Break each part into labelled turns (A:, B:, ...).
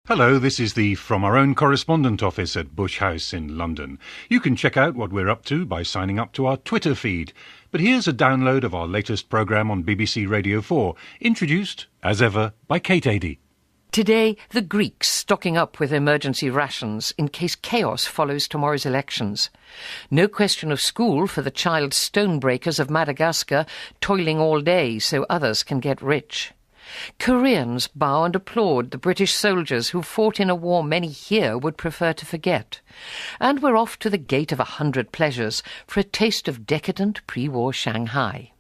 A: Hello, this is the From Our Own Correspondent Office at Bush House in London. You can check out what we're up to by signing up to our Twitter feed. But here's a download of our latest programme on BBC Radio 4, introduced, as ever, by Kate Adie.
B: Today, the Greeks stocking up with emergency rations in case chaos follows tomorrow's elections. No question of school for the child stonebreakers of Madagascar, toiling all day so others can get rich. Koreans bow and applaud the British soldiers who fought in a war many here would prefer to forget. And we're off to the gate of 100 pleasures for a taste of decadent pre-war Shanghai.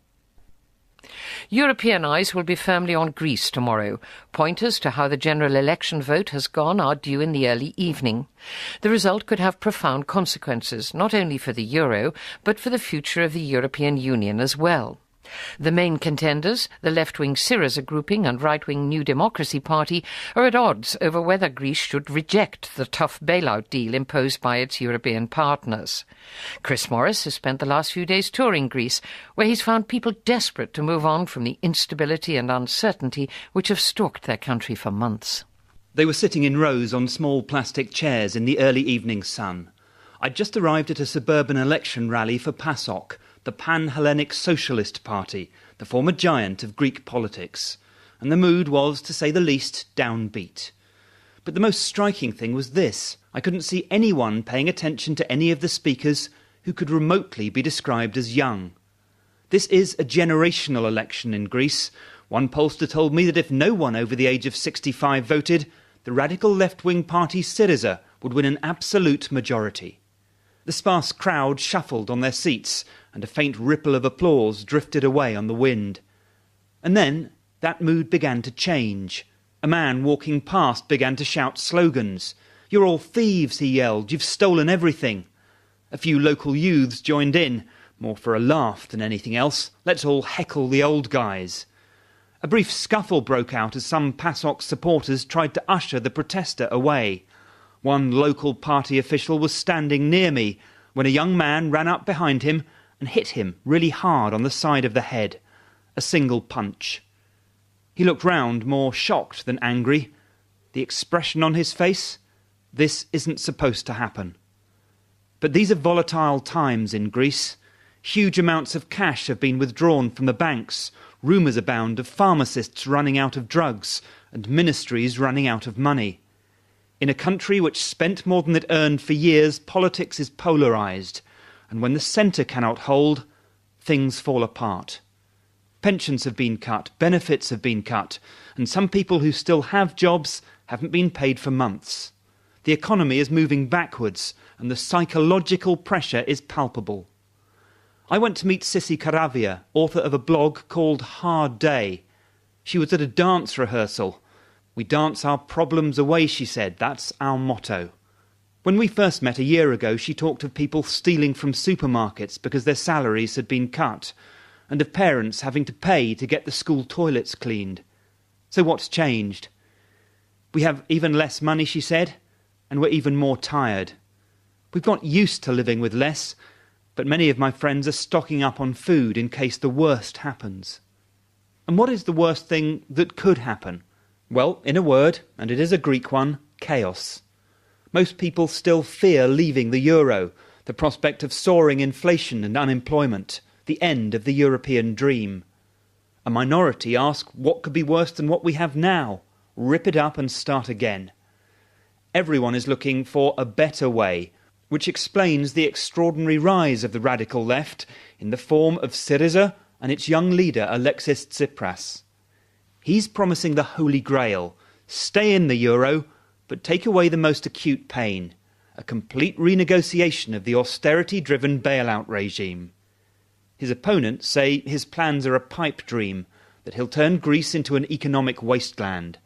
B: European eyes will be firmly on Greece tomorrow. Pointers to how the general election vote has gone are due in the early evening. The result could have profound consequences, not only for the euro, but for the future of the European Union as well. The main contenders, the left-wing Syriza grouping and right-wing New Democracy Party, are at odds over whether Greece should reject the tough bailout deal imposed by its European partners. Chris Morris has spent the last few days touring Greece, where he's found people desperate to move on from the instability and uncertainty which have stalked their country for months.
C: They were sitting in rows on small plastic chairs in the early evening sun. I'd just arrived at a suburban election rally for PASOK, the Pan-Hellenic Socialist Party, the former giant of Greek politics, and the mood was, to say the least, downbeat. But the most striking thing was this: I couldn't see anyone paying attention to any of the speakers who could remotely be described as young. This is a generational election in Greece. One pollster told me that if no one over the age of 65 voted, the radical left-wing party Syriza would win an absolute majority. The sparse crowd shuffled on their seats, and a faint ripple of applause drifted away on the wind. And then that mood began to change. A man walking past began to shout slogans. "You're all thieves," he yelled. "You've stolen everything." A few local youths joined in, more for a laugh than anything else. Let's all heckle the old guys. A brief scuffle broke out as some PASOK supporters tried to usher the protester away. One local party official was standing near me when a young man ran up behind him and hit him really hard on the side of the head. A single punch. He looked round, more shocked than angry. The expression on his face? This isn't supposed to happen. But these are volatile times in Greece. Huge amounts of cash have been withdrawn from the banks. Rumours abound of pharmacists running out of drugs and ministries running out of money. In a country which spent more than it earned for years, politics is polarised, and when the centre cannot hold, things fall apart. Pensions have been cut, benefits have been cut, and some people who still have jobs haven't been paid for months. The economy is moving backwards, and the psychological pressure is palpable. I went to meet Sissi Karavia, author of a blog called Hard Day. She was at a dance rehearsal. "We dance our problems away," she said. "That's our motto." When we first met a year ago, she talked of people stealing from supermarkets because their salaries had been cut, and of parents having to pay to get the school toilets cleaned. So what's changed? "We have even less money," she said, "and we're even more tired. We've got used to living with less, but many of my friends are stocking up on food in case the worst happens." And what is the worst thing that could happen? Well, in a word, and it is a Greek one, chaos. Most people still fear leaving the euro, the prospect of soaring inflation and unemployment, the end of the European dream. A minority ask what could be worse than what we have now, rip it up and start again. Everyone is looking for a better way, which explains the extraordinary rise of the radical left in the form of Syriza and its young leader Alexis Tsipras. He's promising the Holy Grail: stay in the euro, but take away the most acute pain, a complete renegotiation of the austerity-driven bailout regime. His opponents say his plans are a pipe dream, that he'll turn Greece into an economic wasteland.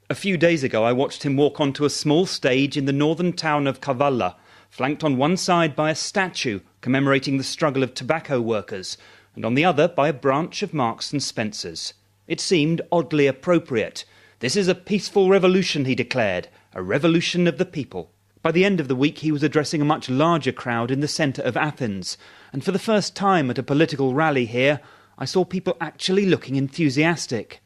C: A few days ago I watched him walk onto a small stage in the northern town of Kavala, flanked on one side by a statue commemorating the struggle of tobacco workers, and on the other by a branch of Marks and Spencer's. It seemed oddly appropriate. "This is a peaceful revolution," he declared, "a revolution of the people." By the end of the week he was addressing a much larger crowd in the centre of Athens, and for the first time at a political rally here, I saw people actually looking enthusiastic.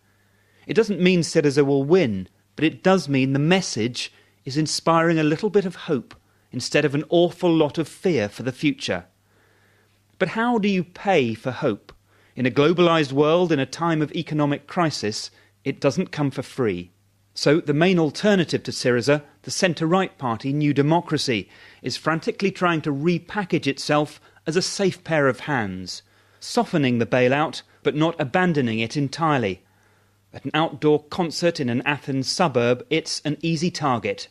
C: It doesn't mean Syriza will win, but it does mean the message is inspiring a little bit of hope instead of an awful lot of fear for the future. But how do you pay for hope? In a globalised world, in a time of economic crisis, it doesn't come for free. So the main alternative to Syriza, the centre-right party New Democracy, is frantically trying to repackage itself as a safe pair of hands, softening the bailout but not abandoning it entirely. At an outdoor concert in an Athens suburb, it's an easy target.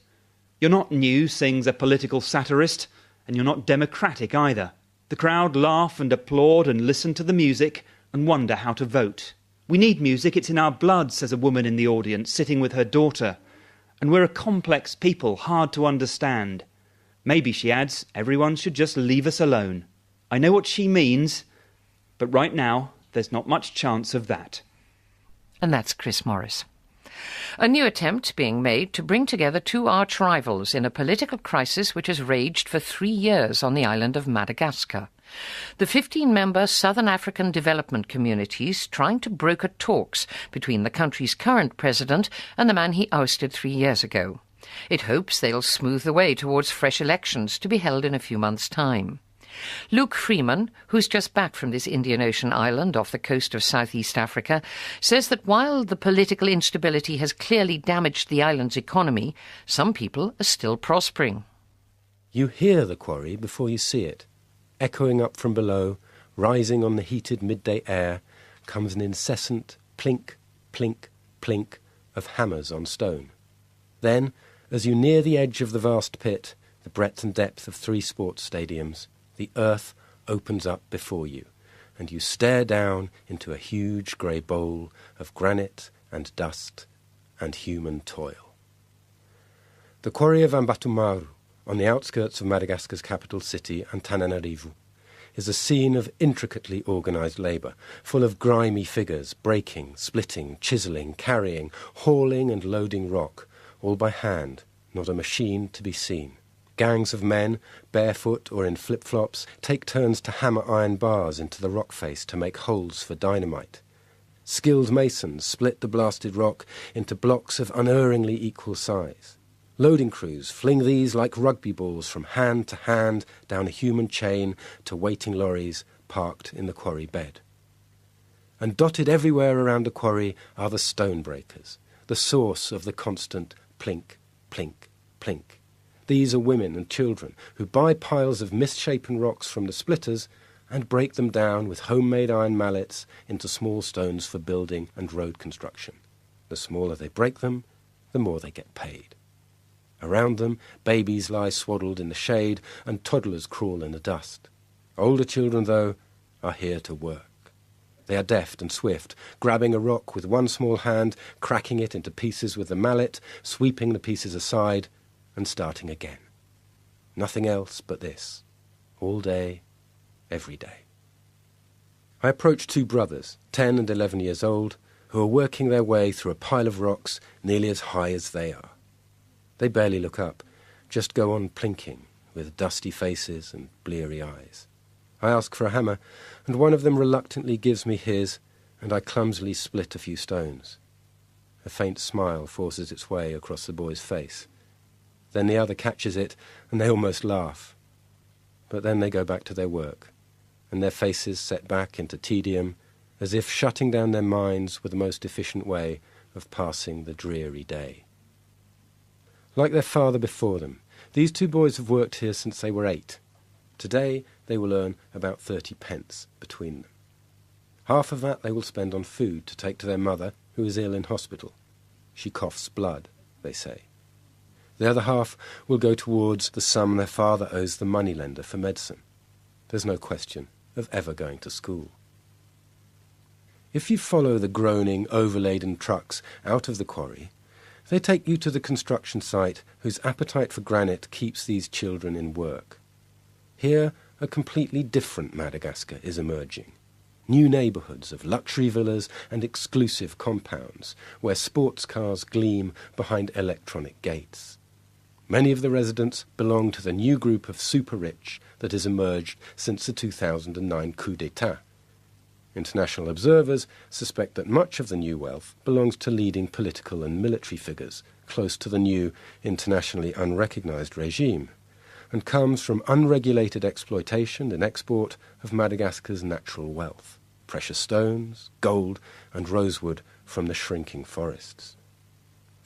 C: You're not new, sings a political satirist, and you're not democratic either. The crowd laugh and applaud and listen to the music and wonder how to vote. We need music, it's in our blood, says a woman in the audience, sitting with her daughter. And we're a complex people, hard to understand. Maybe, she adds, everyone should just leave us alone. I know what she means, but right now there's not much chance of that.
B: And that's Chris Morris. A new attempt being made to bring together two arch-rivals in a political crisis which has raged for 3 years on the island of Madagascar. The 15-member Southern African Development Community's trying to broker talks between the country's current president and the man he ousted 3 years ago. It hopes they'll smooth the way towards fresh elections to be held in a few months' time. Luke Freeman, who's just back from this Indian Ocean island off the coast of southeast Africa, says that while the political instability has clearly damaged the island's economy, some people are still prospering.
D: You hear the quarry before you see it. Echoing up from below, rising on the heated midday air, comes an incessant plink, plink, plink of hammers on stone. Then, as you near the edge of the vast pit, the breadth and depth of 3 sports stadiums, the earth opens up before you, and you stare down into a huge grey bowl of granite and dust and human toil. The quarry of Ambatumaru, on the outskirts of Madagascar's capital city, Antananarivo, is a scene of intricately organised labour, full of grimy figures, breaking, splitting, chiselling, carrying, hauling and loading rock, all by hand, not a machine to be seen. Gangs of men, barefoot or in flip-flops, take turns to hammer iron bars into the rock face to make holes for dynamite. Skilled masons split the blasted rock into blocks of unerringly equal size. Loading crews fling these like rugby balls from hand to hand down a human chain to waiting lorries parked in the quarry bed. And dotted everywhere around the quarry are the stone breakers, the source of the constant plink, plink, plink. These are women and children who buy piles of misshapen rocks from the splitters and break them down with homemade iron mallets into small stones for building and road construction. The smaller they break them, the more they get paid. Around them, babies lie swaddled in the shade and toddlers crawl in the dust. Older children, though, are here to work. They are deft and swift, grabbing a rock with one small hand, cracking it into pieces with the mallet, sweeping the pieces aside, and starting again. Nothing else but this, all day, every day. I approach 2 brothers, 10 and 11 years old, who are working their way through a pile of rocks nearly as high as they are. They barely look up, just go on plinking, with dusty faces and bleary eyes. I ask for a hammer, and one of them reluctantly gives me his, and I clumsily split a few stones. A faint smile forces its way across the boy's face. Then the other catches it, and they almost laugh. But then they go back to their work, and their faces set back into tedium, as if shutting down their minds were the most efficient way of passing the dreary day. Like their father before them, these 2 boys have worked here since they were 8. Today they will earn about 30 pence between them. Half of that they will spend on food to take to their mother, who is ill in hospital. She coughs blood, they say. The other half will go towards the sum their father owes the moneylender for medicine. There's no question of ever going to school. If you follow the groaning, overladen trucks out of the quarry, they take you to the construction site whose appetite for granite keeps these children in work. Here, a completely different Madagascar is emerging. New neighbourhoods of luxury villas and exclusive compounds where sports cars gleam behind electronic gates. Many of the residents belong to the new group of super-rich that has emerged since the 2009 coup d'etat. International observers suspect that much of the new wealth belongs to leading political and military figures close to the new internationally unrecognised regime, and comes from unregulated exploitation and export of Madagascar's natural wealth, precious stones, gold and rosewood from the shrinking forests.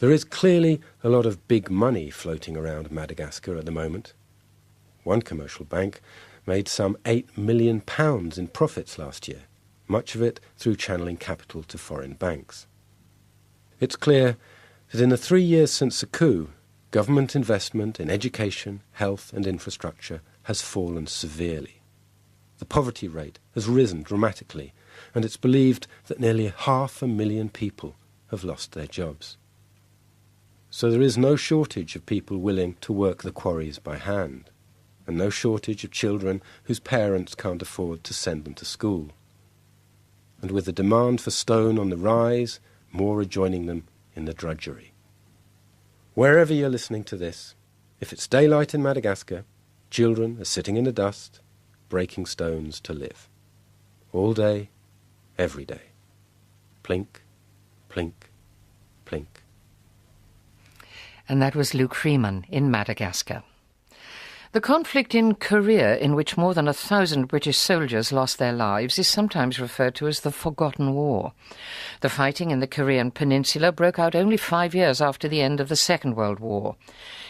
D: There is clearly a lot of big money floating around Madagascar at the moment. One commercial bank made some £8 million in profits last year, much of it through channeling capital to foreign banks. It's clear that in the 3 years since the coup, government investment in education, health and infrastructure has fallen severely. The poverty rate has risen dramatically, and it's believed that nearly 500,000 people have lost their jobs. So there is no shortage of people willing to work the quarries by hand, and no shortage of children whose parents can't afford to send them to school. And with the demand for stone on the rise, more are joining them in the drudgery. Wherever you're listening to this, if it's daylight in Madagascar, children are sitting in the dust, breaking stones to live. All day, every day. Plink, plink, plink.
B: And that was Luke Freeman in Madagascar. The conflict in Korea, in which more than 1,000 British soldiers lost their lives, is sometimes referred to as the Forgotten War. The fighting in the Korean peninsula broke out only 5 years after the end of the Second World War.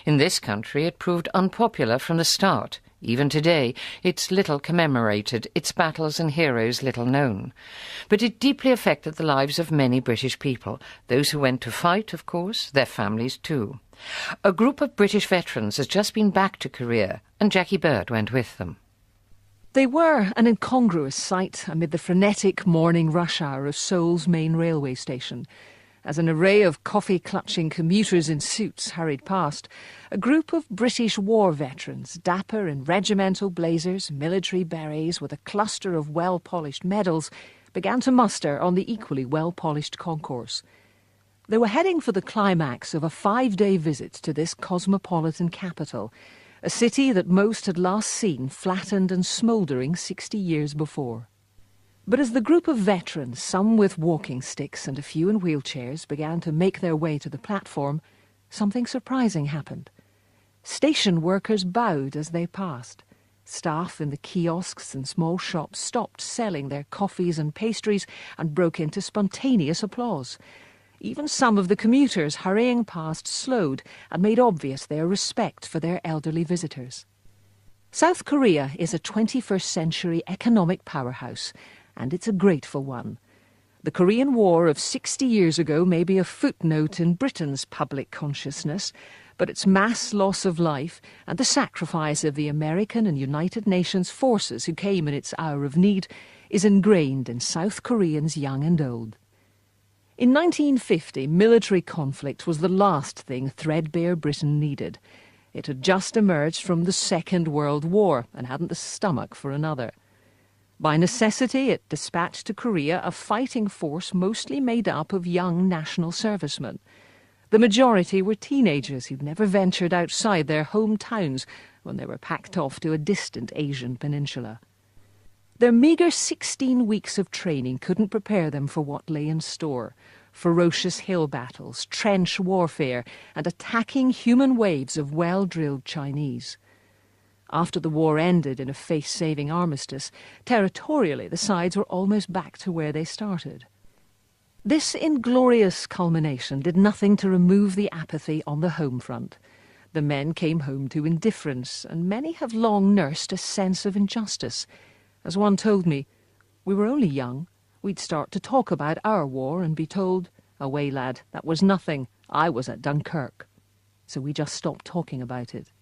B: In this country, it proved unpopular from the start. Even today, it's little commemorated, its battles and heroes little known. But it deeply affected the lives of many British people, those who went to fight, of course, their families too. A group of British veterans has just been back to Korea, and Jackie Bird went with them.
E: They were an incongruous sight amid the frenetic morning rush hour of Seoul's main railway station. As an array of coffee-clutching commuters in suits hurried past, a group of British war veterans, dapper in regimental blazers, military berets with a cluster of well-polished medals, began to muster on the equally well-polished concourse. They were heading for the climax of a 5-day visit to this cosmopolitan capital, a city that most had last seen flattened and smouldering 60 years before. But as the group of veterans, some with walking sticks and a few in wheelchairs, began to make their way to the platform, something surprising happened. Station workers bowed as they passed. Staff in the kiosks and small shops stopped selling their coffees and pastries and broke into spontaneous applause. Even some of the commuters hurrying past slowed and made obvious their respect for their elderly visitors. South Korea is a 21st century economic powerhouse, and it's a grateful one. The Korean War of 60 years ago may be a footnote in Britain's public consciousness, but its mass loss of life and the sacrifice of the American and United Nations forces who came in its hour of need is ingrained in South Koreans young and old. In 1950, military conflict was the last thing threadbare Britain needed. It had just emerged from the Second World War and hadn't the stomach for another. By necessity, it dispatched to Korea a fighting force mostly made up of young national servicemen. The majority were teenagers who'd never ventured outside their hometowns when they were packed off to a distant Asian peninsula. Their meagre 16 weeks of training couldn't prepare them for what lay in store: ferocious hill battles, trench warfare, and attacking human waves of well-drilled Chinese. After the war ended in a face-saving armistice, territorially the sides were almost back to where they started. This inglorious culmination did nothing to remove the apathy on the home front. The men came home to indifference, and many have long nursed a sense of injustice. As one told me, "We were only young. We'd start to talk about our war and be told, 'Away, lad, that was nothing. I was at Dunkirk.' So we just stopped talking about it."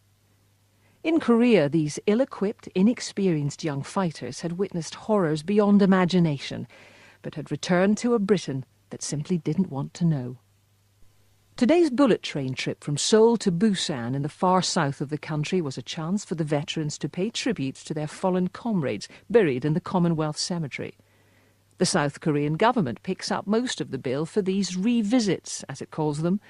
E: In Korea, these ill-equipped, inexperienced young fighters had witnessed horrors beyond imagination, but had returned to a Britain that simply didn't want to know. Today's bullet train trip from Seoul to Busan in the far south of the country was a chance for the veterans to pay tribute to their fallen comrades buried in the Commonwealth Cemetery. The South Korean government picks up most of the bill for these revisits, as it calls them.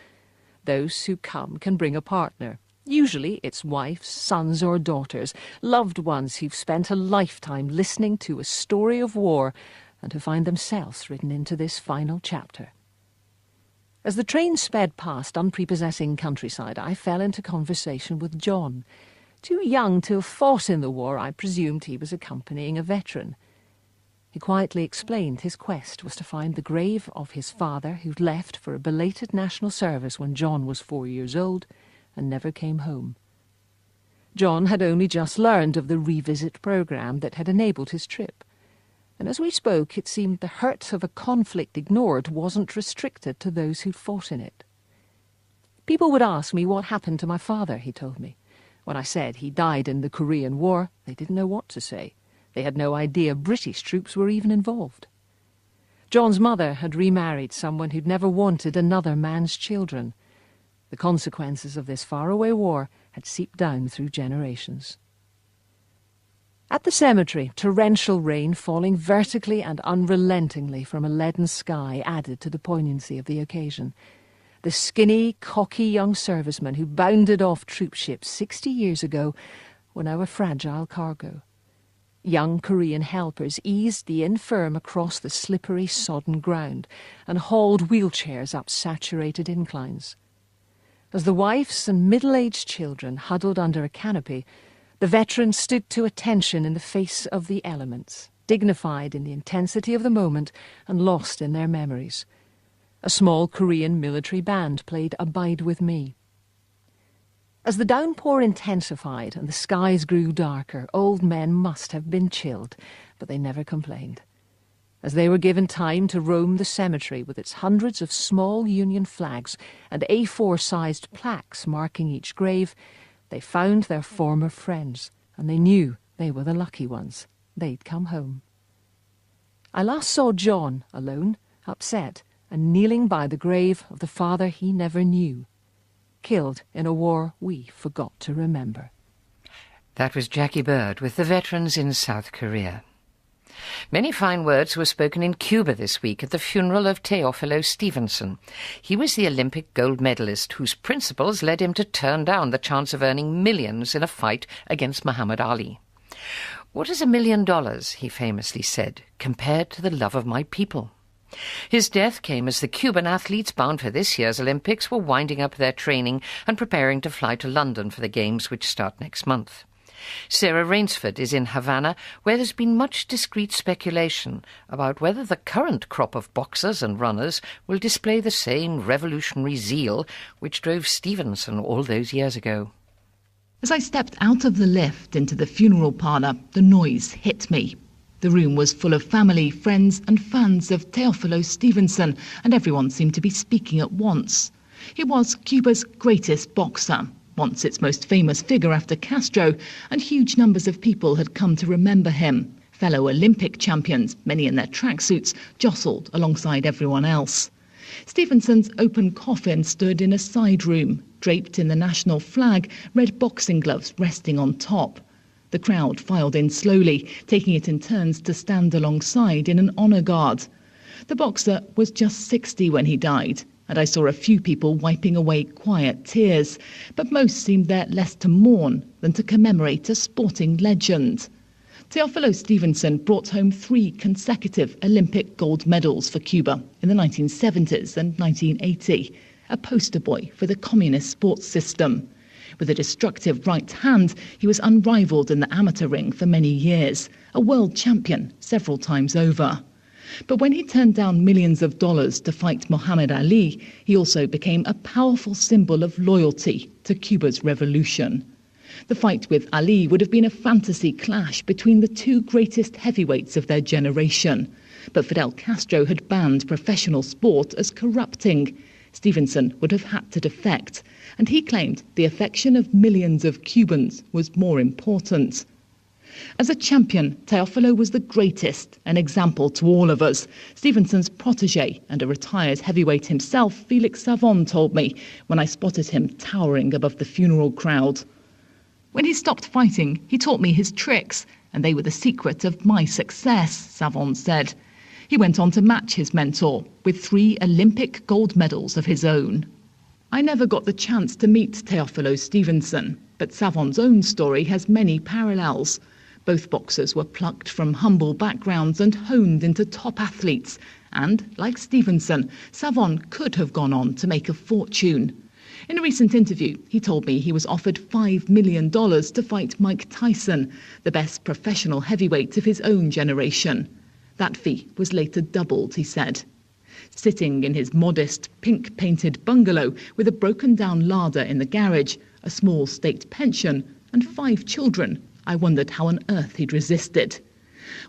E: Those who come can bring a partner. Usually it's wives, sons or daughters, loved ones who've spent a lifetime listening to a story of war and to find themselves written into this final chapter. As the train sped past unprepossessing countryside, I fell into conversation with John. Too young to have fought in the war, I presumed he was accompanying a veteran. He quietly explained his quest was to find the grave of his father, who'd left for a belated national service when John was 4 years old and never came home. John had only just learned of the revisit programme that had enabled his trip, and as we spoke it seemed the hurt of a conflict ignored wasn't restricted to those who'd fought in it. People would ask me what happened to my father, he told me. When I said he died in the Korean War, they didn't know what to say. They had no idea British troops were even involved. John's mother had remarried someone who'd never wanted another man's children. The consequences of this faraway war had seeped down through generations. At the cemetery, torrential rain falling vertically and unrelentingly from a leaden sky added to the poignancy of the occasion. The skinny, cocky young servicemen who bounded off troop ships 60 years ago were now a fragile cargo. Young Korean helpers eased the infirm across the slippery, sodden ground and hauled wheelchairs up saturated inclines. As the wives and middle-aged children huddled under a canopy, the veterans stood to attention in the face of the elements, dignified in the intensity of the moment and lost in their memories. A small Korean military band played Abide With Me. As the downpour intensified and the skies grew darker, old men must have been chilled, but they never complained. As they were given time to roam the cemetery with its hundreds of small Union flags and A4-sized plaques marking each grave, they found their former friends, and they knew they were the lucky ones. They'd come home. I last saw John, alone, upset, and kneeling by the grave of the father he never knew, killed in a war we forgot to remember.
B: That was Jackie Bird with the veterans in South Korea. Many fine words were spoken in Cuba this week at the funeral of Teófilo Stevenson. He was the Olympic gold medalist whose principles led him to turn down the chance of earning millions in a fight against Muhammad Ali. "What is $1 million," he famously said, "compared to the love of my people?" His death came as the Cuban athletes bound for this year's Olympics were winding up their training and preparing to fly to London for the Games, which start next month. Sarah Rainsford is in Havana, where there's been much discreet speculation about whether the current crop of boxers and runners will display the same revolutionary zeal which drove Stevenson all those years ago.
F: As I stepped out of the lift into the funeral parlour, the noise hit me. The room was full of family, friends and fans of Teófilo Stevenson, and everyone seemed to be speaking at once. He was Cuba's greatest boxer, once its most famous figure after Castro, and huge numbers of people had come to remember him. Fellow Olympic champions, many in their tracksuits, jostled alongside everyone else. Stevenson's open coffin stood in a side room, draped in the national flag, red boxing gloves resting on top. The crowd filed in slowly, taking it in turns to stand alongside in an honour guard. The boxer was just 60 when he died, and I saw a few people wiping away quiet tears, but most seemed there less to mourn than to commemorate a sporting legend. Teófilo Stevenson brought home 3 consecutive Olympic gold medals for Cuba in the 1970s and 1980, a poster boy for the communist sports system. With a destructive right hand, he was unrivalled in the amateur ring for many years, a world champion several times over. But when he turned down millions of dollars to fight Muhammad Ali, he also became a powerful symbol of loyalty to Cuba's revolution. The fight with Ali would have been a fantasy clash between the 2 greatest heavyweights of their generation. But Fidel Castro had banned professional sport as corrupting. Stevenson would have had to defect, and he claimed the affection of millions of Cubans was more important. As a champion, Teófilo was the greatest, an example to all of us. Stevenson's protégé and a retired heavyweight himself, Felix Savon, told me when I spotted him towering above the funeral crowd. When he stopped fighting, he taught me his tricks, and they were the secret of my success, Savon said. He went on to match his mentor with 3 Olympic gold medals of his own. I never got the chance to meet Teófilo Stevenson, but Savon's own story has many parallels. Both boxers were plucked from humble backgrounds and honed into top athletes. And, like Stevenson, Savon could have gone on to make a fortune. In a recent interview, he told me he was offered $5 million to fight Mike Tyson, the best professional heavyweight of his own generation. That fee was later doubled, he said. Sitting in his modest, pink-painted bungalow with a broken-down larder in the garage, a small state pension and 5 children, I wondered how on earth he'd resisted.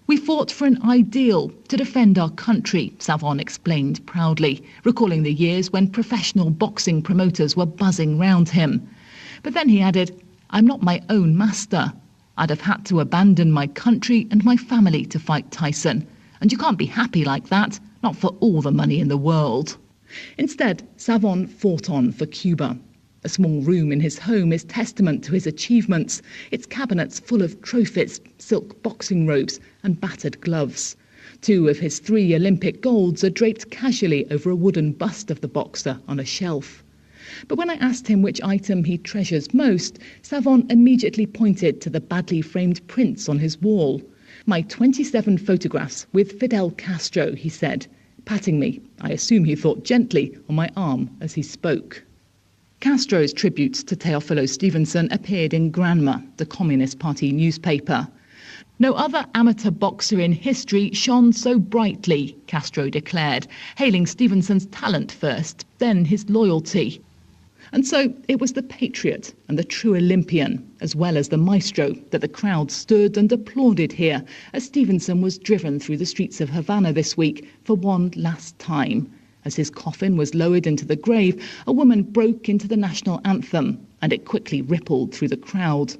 F: We fought for an ideal, to defend our country, Savon explained proudly, recalling the years when professional boxing promoters were buzzing round him. But then he added, I'm not my own master. I'd have had to abandon my country and my family to fight Tyson. And you can't be happy like that, not for all the money in the world. Instead, Savon fought on for Cuba. A small room in his home is testament to his achievements, its cabinets full of trophies, silk boxing robes and battered gloves. 2 of his 3 Olympic golds are draped casually over a wooden bust of the boxer on a shelf. But when I asked him which item he treasures most, Savon immediately pointed to the badly framed prints on his wall. My 27 photographs with Fidel Castro, he said, patting me, I assume he thought gently, on my arm as he spoke. Castro's tributes to Teofilo Stevenson appeared in Granma, the Communist Party newspaper. No other amateur boxer in history shone so brightly, Castro declared, hailing Stevenson's talent first, then his loyalty. And so it was the patriot and the true Olympian, as well as the maestro, that the crowd stood and applauded here as Stevenson was driven through the streets of Havana this week for one last time. As his coffin was lowered into the grave, a woman broke into the national anthem, and it quickly rippled through the crowd.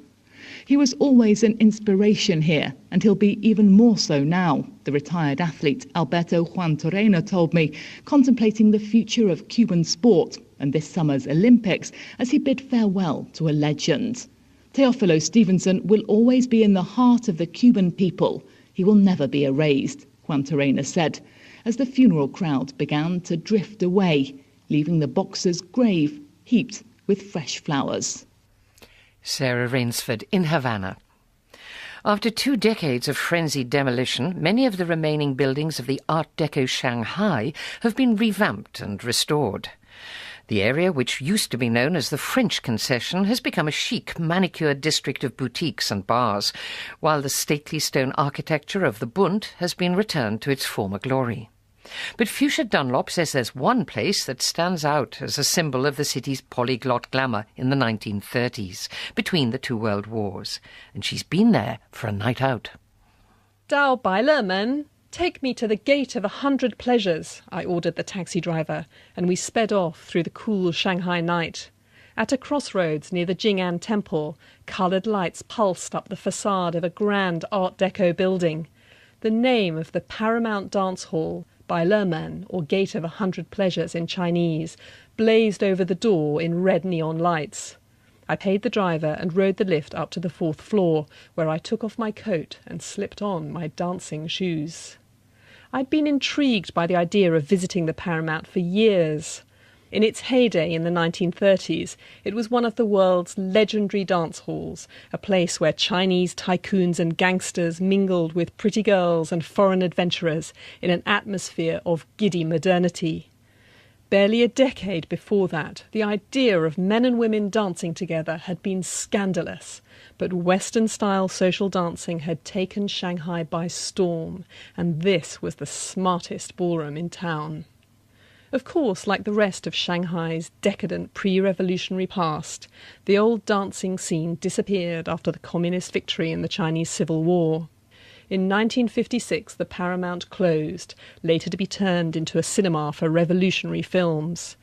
F: He was always an inspiration here, and he'll be even more so now, the retired athlete Alberto Juan Torrena told me, contemplating the future of Cuban sport and this summer's Olympics as he bid farewell to a legend. Teofilo Stevenson will always be in the heart of the Cuban people. He will never be erased, Juan Torrena said, as the funeral crowd began to drift away, leaving the boxer's grave heaped with fresh flowers.
B: Sarah Rainsford in Havana. After 2 decades of frenzied demolition, many of the remaining buildings of the Art Deco Shanghai have been revamped and restored. The area, which used to be known as the French Concession, has become a chic, manicured district of boutiques and bars, while the stately stone architecture of the Bund has been returned to its former glory. But Fuchsia Dunlop says there's one place that stands out as a symbol of the city's polyglot glamour in the 1930s, between the 2 world wars, and she's been there for a night out.
G: 到百乐门, take me to the gate of 100 pleasures, I ordered the taxi driver, and we sped off through the cool Shanghai night. At a crossroads near the Jing'an Temple, coloured lights pulsed up the facade of a grand Art Deco building. The name of the Paramount Dance Hall, Bai Le Men, or Gate of 100 Pleasures in Chinese, blazed over the door in red neon lights. I paid the driver and rode the lift up to the 4th floor, where I took off my coat and slipped on my dancing shoes. I'd been intrigued by the idea of visiting the Paramount for years. In its heyday in the 1930s, it was one of the world's legendary dance halls, a place where Chinese tycoons and gangsters mingled with pretty girls and foreign adventurers in an atmosphere of giddy modernity. Barely a decade before that, the idea of men and women dancing together had been scandalous, but Western-style social dancing had taken Shanghai by storm, and this was the smartest ballroom in town. Of course, like the rest of Shanghai's decadent pre-revolutionary past, the old dancing scene disappeared after the communist victory in the Chinese Civil War. In 1956, the Paramount closed, later to be turned into a cinema for revolutionary films.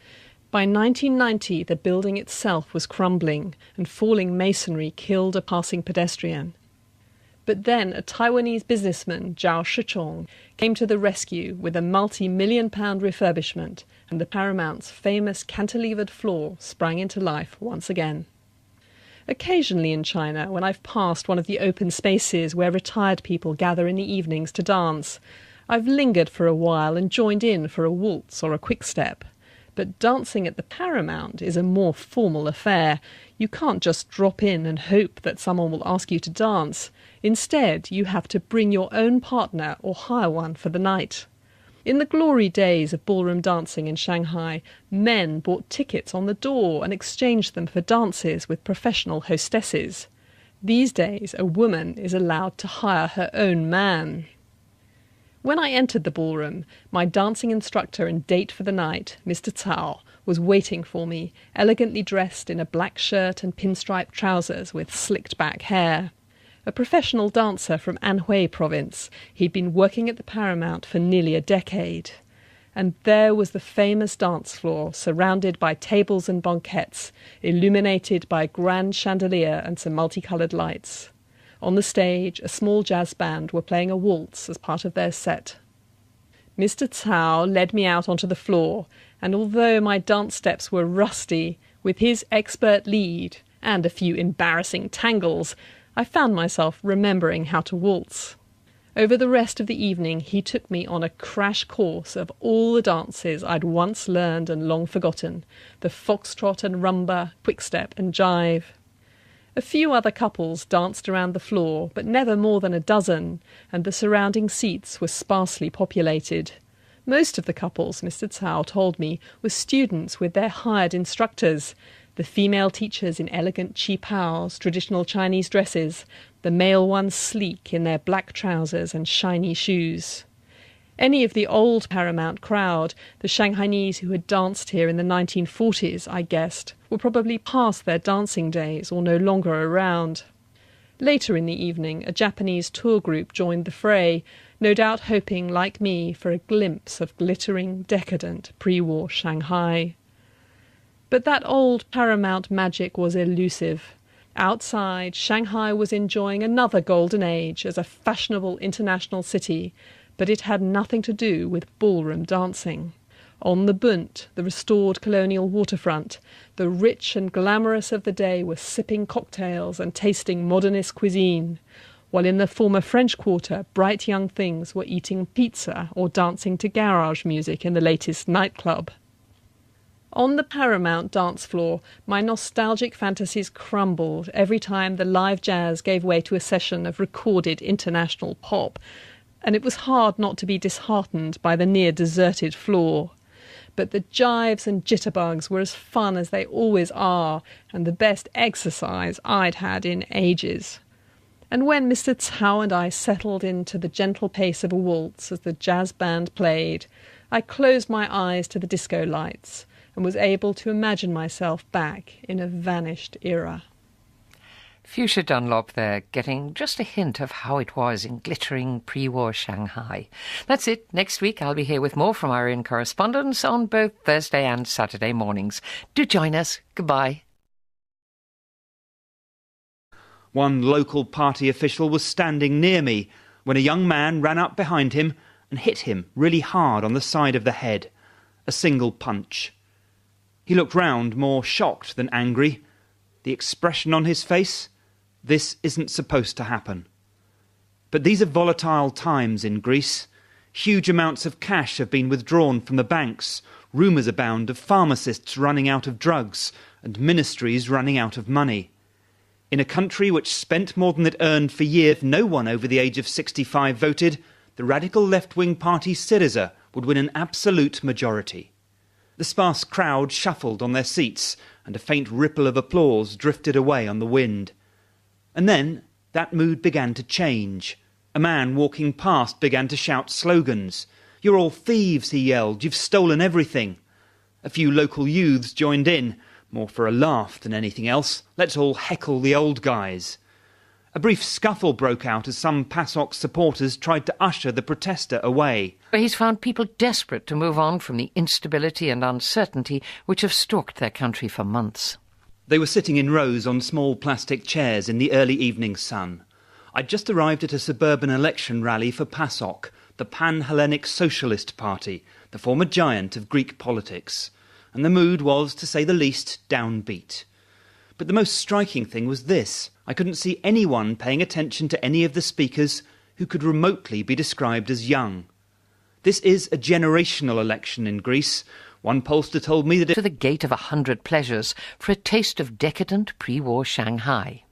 G: By 1990, the building itself was crumbling, and falling masonry killed a passing pedestrian. But then a Taiwanese businessman, Zhao Shichong, came to the rescue with a multi-million-pound refurbishment, and the Paramount's famous cantilevered floor sprang into life once again. Occasionally in China, when I've passed one of the open spaces where retired people gather in the evenings to dance, I've lingered for a while and joined in for a waltz or a quick-step. But dancing at the Paramount is a more formal affair. You can't just drop in and hope that someone will ask you to dance. Instead, you have to bring your own partner or hire one for the night. In the glory days of ballroom dancing in Shanghai, men bought tickets on the door and exchanged them for dances with professional hostesses. These days, a woman is allowed to hire her own man. When I entered the ballroom, my dancing instructor and date for the night, Mr. Cao, was waiting for me, elegantly dressed in a black shirt and pinstripe trousers with slicked-back hair. A professional dancer from Anhui province, he'd been working at the Paramount for nearly a decade. And there was the famous dance floor, surrounded by tables and banquettes, illuminated by a grand chandelier and some multicoloured lights. On the stage, a small jazz band were playing a waltz as part of their set. Mr. Cao led me out onto the floor, and although my dance steps were rusty, with his expert lead and a few embarrassing tangles, I found myself remembering how to waltz. Over the rest of the evening, he took me on a crash course of all the dances I'd once learned and long forgotten, the foxtrot and rumba, quickstep and jive. A few other couples danced around the floor, but never more than a dozen, and the surrounding seats were sparsely populated. Most of the couples, Mr. Cao told me, were students with their hired instructors, the female teachers in elegant qipaos, traditional Chinese dresses, the male ones sleek in their black trousers and shiny shoes. Any of the old Paramount crowd, the Shanghainese who had danced here in the 1940s, I guessed, were probably past their dancing days or no longer around. Later in the evening, a Japanese tour group joined the fray, no doubt hoping, like me, for a glimpse of glittering, decadent pre-war Shanghai. But that old Paramount magic was elusive. Outside, Shanghai was enjoying another golden age as a fashionable international city, but it had nothing to do with ballroom dancing. On the Bund, the restored colonial waterfront, the rich and glamorous of the day were sipping cocktails and tasting modernist cuisine, while in the former French Quarter, bright young things were eating pizza or dancing to garage music in the latest nightclub. On the Paramount dance floor, my nostalgic fantasies crumbled every time the live jazz gave way to a session of recorded international pop, and it was hard not to be disheartened by the near-deserted floor. But the jives and jitterbugs were as fun as they always are, and the best exercise I'd had in ages. And when Mr. Cao and I settled into the gentle pace of a waltz as the jazz band played, I closed my eyes to the disco lights and was able to imagine myself back in a vanished era.
B: Fuchsia Dunlop there, getting just a hint of how it was in glittering pre-war Shanghai. That's it. Next week I'll be here with more from our own correspondents on both Thursday and Saturday mornings. Do join us. Goodbye.
C: One local party official was standing near me when a young man ran up behind him and hit him really hard on the side of the head. A single punch. He looked round, more shocked than angry. The expression on his face? This isn't supposed to happen. But these are volatile times in Greece. Huge amounts of cash have been withdrawn from the banks. Rumours abound of pharmacists running out of drugs and ministries running out of money. In a country which spent more than it earned for years, no one over the age of 65 voted, the radical left-wing party Syriza would win an absolute majority. The sparse crowd shuffled on their seats, and a faint ripple of applause drifted away on the wind. And then that mood began to change. A man walking past began to shout slogans. "You're all thieves," he yelled. "You've stolen everything." A few local youths joined in, more for a laugh than anything else. Let's all heckle the old guys. A brief scuffle broke out as some PASOK supporters tried to usher the protester away.
B: He's found people desperate to move on from the instability and uncertainty which have stalked their country for months.
C: They were sitting in rows on small plastic chairs in the early evening sun. I'd just arrived at a suburban election rally for PASOK, the Pan-Hellenic Socialist Party, the former giant of Greek politics. And the mood was, to say the least, downbeat. But the most striking thing was this. I couldn't see anyone paying attention to any of the speakers who could remotely be described as young. This is a generational election in Greece, One pollster told me that
B: to the gate of 100 pleasures for a taste of decadent pre-war Shanghai.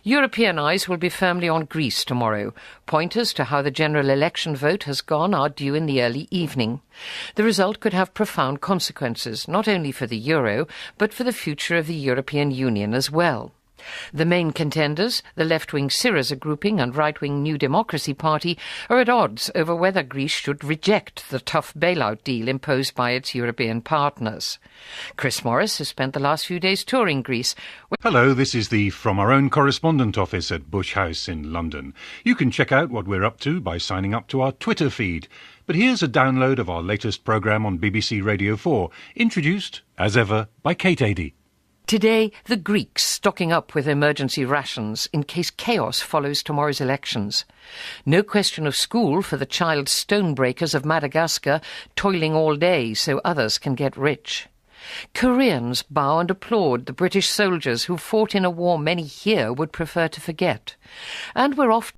B: European eyes will be firmly on Greece tomorrow. Pointers to how the general election vote has gone are due in the early evening. The result could have profound consequences, not only for the euro, but for the future of the European Union as well. The main contenders, the left-wing Syriza grouping and right-wing New Democracy Party, are at odds over whether Greece should reject the tough bailout deal imposed by its European partners. Chris Morris has spent the last few days touring Greece.
A: Hello, this is the From Our Own Correspondent Office at Bush House in London. You can check out what we're up to by signing up to our Twitter feed. But here's a download of our latest programme on BBC Radio 4, introduced, as ever, by Kate Adie.
B: Today, the Greeks stocking up with emergency rations in case chaos follows tomorrow's elections. No question of school for the child stonebreakers of Madagascar, toiling all day so others can get rich. Koreans bow and applaud the British soldiers who fought in a war many here would prefer to forget. And we're off